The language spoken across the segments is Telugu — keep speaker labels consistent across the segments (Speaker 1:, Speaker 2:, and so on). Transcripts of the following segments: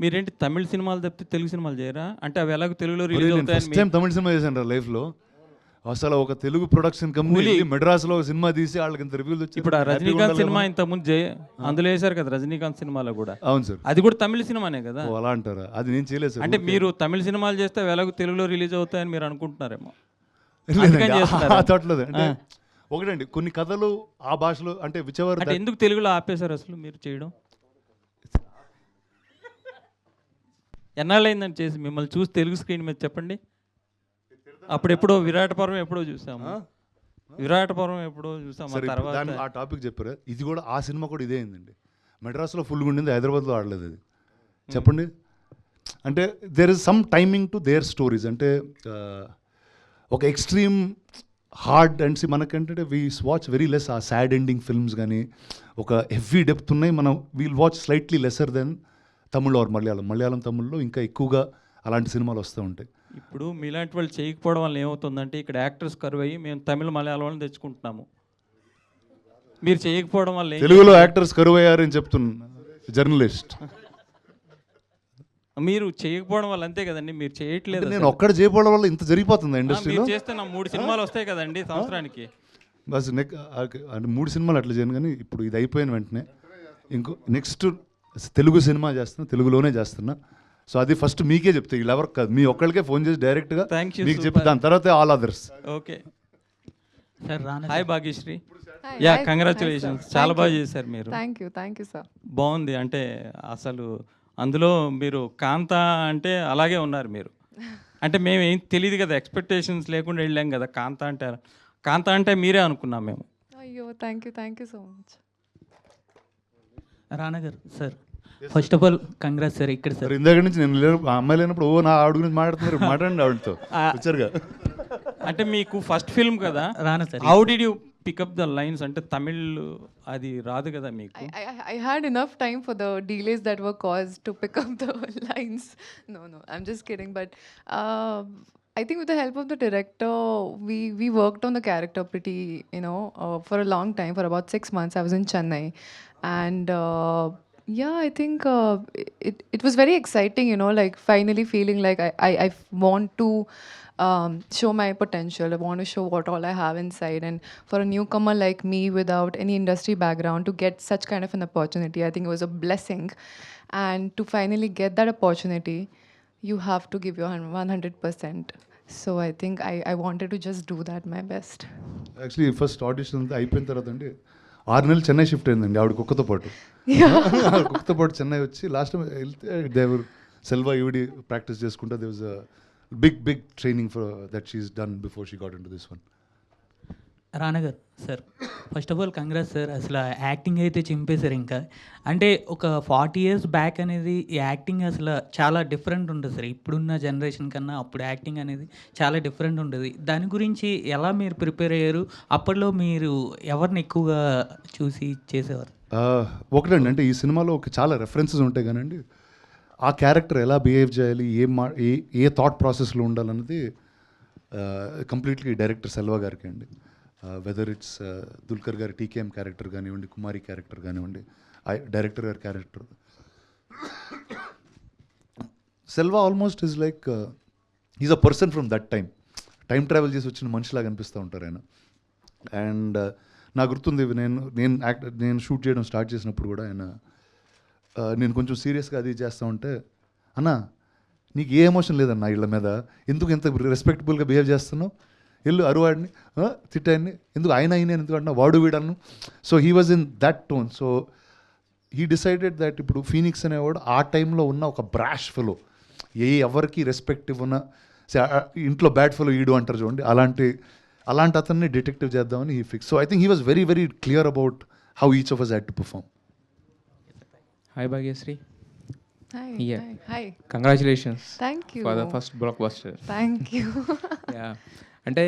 Speaker 1: మీరేంటి తమిళ సినిమాలు తప్పితే తెలుగు సినిమాలు చేయరా? అంటే అవి ఎలాగో తెలుగులో
Speaker 2: ఒరేయ్,
Speaker 1: రిలీజ్
Speaker 2: నేను
Speaker 1: అవుతాయని
Speaker 2: ఫస్ట్ టైం తమిళ సినిమా చేశాను రా లైఫ్లో. అసలు ఒక తెలుగు ప్రొడక్షన్ కంపెనీ
Speaker 1: కూలీ.
Speaker 2: వెళ్ళి మెడ్రాస్లో ఒక సినిమా తీసి వాళ్ళకి ఇంత రివ్యూలు వచ్చి
Speaker 1: ఇప్పుడు ఆ రజనీకాంత్ సినిమా ఇంతకుముందు అందులో వేశారు కదా, రజనీకాంత్ సినిమాలో కూడా.
Speaker 2: అవును సార్.
Speaker 1: అది కూడా తమిళ సినిమానే కదా.
Speaker 2: ఓ, అలా అంటారా? అది నేను చేయలేదు సార్.
Speaker 1: అంటే మీరు తమిళ సినిమాలు చేస్తే అవి ఎలాగో తెలుగులో రిలీజ్ అవుతాయని మీరు అనుకుంటున్నారేమో.
Speaker 2: లేదండి,
Speaker 1: అందుకని చేస్తున్నారా?
Speaker 2: ఆ తోటలేదు. అంటే ఒకటండి, కొన్ని కథలు ఆ భాషలో అంటే విచవర్
Speaker 1: అంటే ఎందుకు తెలుగులో ఆపేశారు అసలు మీరు చేయడం? ఎన్నాళ్ళైందని చేసి మిమ్మల్ని చూసి తెలుగు స్క్రీన్ మీద చెప్పండి. అప్పుడు ఎప్పుడో విరాట పర్వం ఎప్పుడో చూసాము. విరాట పర్వం ఎప్పుడో చూసాము. ఆ
Speaker 2: సరే, ఇప్పుడు
Speaker 1: తర్వాత
Speaker 2: దాన్ని ఆ టాపిక్ చెప్పారు. ఇది కూడా ఆ సినిమా కూడా ఇదే అయిందండి. మెడ్రాస్లో ఫుల్గా ఉండింది, హైదరాబాద్లో ఆడలేదు అది. చెప్పండి. అంటే there is some timing to their stories. అంటే ఒక ఎక్స్ట్రీమ్ హార్డ్ అండ్ మనకంటే we watch very less a sad ending films, కానీ ఒక హెవీ డెప్త్ ఉన్నాయి. మనం we'll watch slightly lesser than Tamil or Malayalam తమిళ్లో ఇంకా ఎక్కువగా అలాంటి సినిమాలు వస్తూ ఉంటాయి.
Speaker 1: ఇప్పుడు మీలాంటి వాళ్ళు చేయకపోవడం వల్ల ఏమవుతుందంటే ఇక్కడ యాక్టర్స్ కరువు అయ్యి మేము తమిళ మలయాళం వాళ్ళని తెచ్చుకుంటున్నాము. మీరు చేయకపోవడం వల్ల
Speaker 2: తెలుగులో యాక్టర్స్ కరువయ్యారని చెప్తున్నా జర్నలిస్ట్.
Speaker 1: మీరు చేయకపోవడం వల్ల అంతే కదండి. మీరు చేయట్లేదు.
Speaker 2: నేను ఒక్కడ చేయకపోవడం వల్ల ఇంత జరిగిపోతుంది
Speaker 1: మీరు
Speaker 2: ఇండస్ట్రీలో.
Speaker 1: చేస్తే నా 3 సినిమాలు వస్తాయి కదండి సంవత్సరానికి.
Speaker 2: బస్ అంటే 3 సినిమాలు అట్లా చేయను, కానీ ఇప్పుడు ఇది అయిపోయిన వెంటనే ఇంకో నెక్స్ట్ తెలుగు సినిమా చేస్తున్నా, తెలుగులోనే చేస్తున్నా. సో అది ఫస్ట్ మీకే చెప్తే, వీళ్ళు ఎవరికి కాదు, మీ ఒక్కళ్ళకే ఫోన్ చేసి డైరెక్ట్గా
Speaker 1: Thank you,
Speaker 2: మీకు
Speaker 1: super.
Speaker 2: చెప్పి దాని తర్వాత all others.
Speaker 1: Okay.
Speaker 3: Sir
Speaker 1: hi Bhagyashri.
Speaker 4: Hi,
Speaker 1: yeah,
Speaker 4: hi,
Speaker 1: congratulations.
Speaker 4: hi, sir.
Speaker 1: చాలా
Speaker 4: Thank
Speaker 1: బాగా
Speaker 4: you.
Speaker 1: చేశారు మీరు.
Speaker 4: Thank you, sir.
Speaker 1: బాగుంది. అంటే అసలు అందులో మీరు కాంత అంటే అలాగే ఉన్నారు మీరు. అంటే మేము ఏం తెలియదు కదా, ఎక్స్పెక్టేషన్స్ లేకుండా వెళ్ళాం కదా. కాంత అంటే మీరే అనుకున్నాం మేము.
Speaker 4: Ayyo, thank you so much.
Speaker 3: రానా గారు sir, first of all congrats sir. ఇక్కడ సార్
Speaker 2: ఇందాక నుంచి నేను ఆ అమ్మాయి లేనప్పుడు ఓ నా ఆవిడ గురించి మాట్లాడుతున్నారు, మాట్లాడండి ఆవిడతో వచ్చారుగా.
Speaker 1: అంటే మీకు ఫస్ట్ ఫిల్మ్ కదా,
Speaker 3: రానా sir.
Speaker 1: How did you pick up the lines? అంటే తమిళ్ అది రాదు కదా మీకు.
Speaker 4: I had enough time for the delays that were caused to pick up the lines. No, I'm just kidding. But I think with the help of the director, we worked on the character pretty, for a long time. For about 6 months, I was in Chennai, and yeah, I think it was very exciting. Like finally feeling like I want to show my potential. I want to show what all I have inside. And for a newcomer like me without any industry background to get such kind of an opportunity, I think it was a blessing. And to finally get that opportunity, you have to give your 100%. So I think I wanted to just do that my best.
Speaker 2: Actually first audition అంతా అయిపోయిన తర్వాత అండి 6 నెలలు చెన్నై షిఫ్ట్ అయిందండి ఆవిడ కుక్కతో పాటు. కుక్కతో పాటు చెన్నై వచ్చి లాస్ట్ టైం వెళ్తే దేవర్ సెల్వా ఈవిడి ప్రాక్టీస్ చేసుకుంటా. They was big training for that she's done before she got into this one.
Speaker 3: Rana గారు sir, first of all congrats sir. అసలు యాక్టింగ్ అయితే చింపేశారు. ఇంకా అంటే ఒక 40 years బ్యాక్ అనేది ఈ యాక్టింగ్ అసలు చాలా డిఫరెంట్ ఉంటుంది సార్. ఇప్పుడున్న జనరేషన్ కన్నా అప్పుడు యాక్టింగ్ అనేది చాలా డిఫరెంట్ ఉంటుంది. దాని గురించి ఎలా మీరు ప్రిపేర్ అయ్యారు? అప్పట్లో మీరు ఎవరిని ఎక్కువగా చూసి చేసేవారు?
Speaker 2: ఒకటండి, అంటే ఈ సినిమాలో చాలా రెఫరెన్సెస్ ఉంటాయి కానండి, ఆ క్యారెక్టర్ ఎలా బిహేవ్ చేయాలి, ఏ థాట్ ప్రాసెస్లో ఉండాలన్నది కంప్లీట్లీ డైరెక్టర్ సెల్వా గారికి అండి. వెదర్ ఇట్స్ దుల్కర్ గారి టీకేఎం క్యారెక్టర్ కానివ్వండి, కుమారి క్యారెక్టర్ కానివ్వండి, డైరెక్టర్ గారి character. Selva almost is like is a person from that time travel చేసి వచ్చిన మనిషిలాగా అనిపిస్తూ ఉంటారు ఆయన. అండ్ నాకు గుర్తుంది, నేను షూట్ చేయడం స్టార్ట్ చేసినప్పుడు కూడా ఆయన నేను కొంచెం సీరియస్గా అది చేస్తూ ఉంటే, అన్న నీకు ఏ ఎమోషన్ లేదన్న వీళ్ళ మీద, ఎందుకు ఎంత రెస్పెక్టబుల్గా బిహేవ్ చేస్తున్నావు, వెళ్ళు అరువాడిని తిట్టాడిని ఎందుకు ఆయన ఎందుకు అన్నా వాడు వీడను. So he was in that tone. So he decided that ఇప్పుడు ఫీనిక్స్ అనేవాడు ఆ టైంలో ఉన్న ఒక బ్రాష్ ఫెలో, ఎవరికి రెస్పెక్ట్ ఇవ్వన ఇంట్లో బ్యాడ్ ఫెలో ఈడు అంటారు చూడండి, అలాంటి అతన్ని డిటెక్టివ్ చేద్దామని he fix. So I think he was very very clear about how each of us had to perform.
Speaker 5: Hi Bhagyasri.
Speaker 4: Hi.
Speaker 5: Yeah.
Speaker 4: Hi.
Speaker 5: Congratulations
Speaker 4: Thank you.
Speaker 5: for the first blockbuster.
Speaker 4: Thank you.
Speaker 5: Yeah. అంటే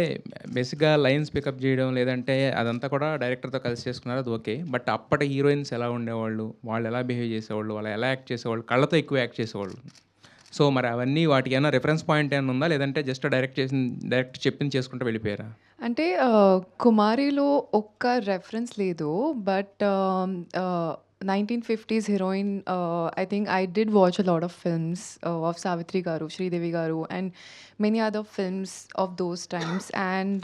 Speaker 5: బేసిక్గా లైన్స్ పికప్ చేయడం లేదంటే అదంతా కూడా డైరెక్టర్తో కలిసి చేసుకున్నారు, అది ఓకే. బట్ అప్పటి హీరోయిన్స్ ఎలా ఉండేవాళ్ళు, వాళ్ళు ఎలా బిహేవ్ చేసేవాళ్ళు, వాళ్ళు ఎలా యాక్ట్ చేసేవాళ్ళు, కళ్ళతో ఎక్కువ యాక్ట్ చేసేవాళ్ళు. సో మరి అవన్నీ వాటికి ఏమైనా రిఫరెన్స్ పాయింట్ ఏమైనా ఉందా, లేదంటే జస్ట్ డైరెక్ట్ చెప్పింది చేసుకుంటూ వెళ్ళిపోయారా?
Speaker 4: అంటే కుమారిలో ఒక్క రెఫరెన్స్ లేదు, but 1950s heroine, I think I did watch a lot of films of Savitri Garu, Sridevi Garu, and many other films of those times. And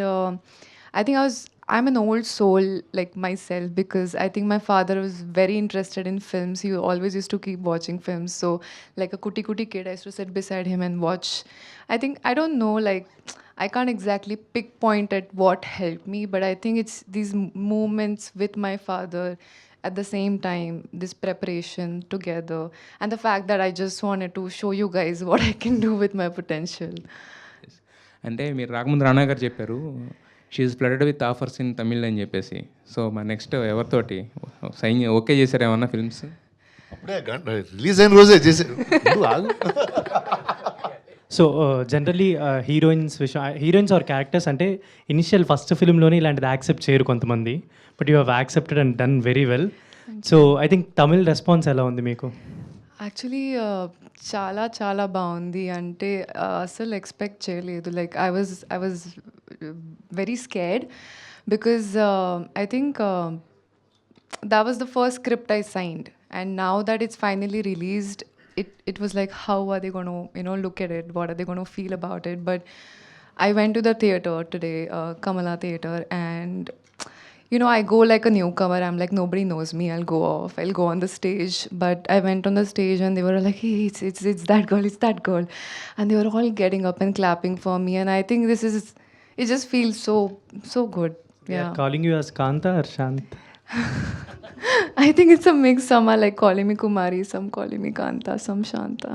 Speaker 4: I think I'm an old soul like myself, because I think my father was very interested in films. He always used to keep watching films. So like a kuti kid, I used to sit beside him and watch. I don't know, like I can't exactly pinpoint at what helped me, but I think it's these moments with my father at the same time, this preparation together, and the fact that I just wanted to show you guys what I can do with my potential.
Speaker 5: అంటే మీరు రాకముందు రానా గారు చెప్పారు she flooded with offers in Tamil అని చెప్పేసి. సో మా నెక్స్ట్ ఎవరితోటి సైన్ ఓకే చేశారు ఏమన్నా ఫిల్మ్స్?
Speaker 2: అప్పుడే రిలీజ్ అయిన రోజే చేశారు.
Speaker 6: So generally heroines or characters అంటే ఇనిషియల్ ఫస్ట్ ఫిల్మ్లోనే ఇలాంటిది యాక్సెప్ట్ చేయరు కొంతమంది, but you have accepted and done very well. So I think Tamil response ఎలా ఉంది మీకు?
Speaker 4: యాక్చువల్లీ చాలా చాలా బాగుంది. అంటే అసలు ఎక్స్పెక్ట్ చేయలేదు. Like I was very scared, because I think that was the first script I signed, and now that it's finally released, it was like, how are they going to look at it, what are they going to feel about it? But I went to the theater today, Kamala Theater, and I go like a newcomer. I'm like, nobody knows me. I'll go on the stage. But I went on the stage and they were like, hey, it's that girl, it's that girl. And they were all getting up and clapping for me. And I think it just feels so good. Yeah.
Speaker 6: Calling you as Kanta or Shant?
Speaker 4: I think it's a mix. Some are like calling me Kumari, some calling me Kanta, some Shanta.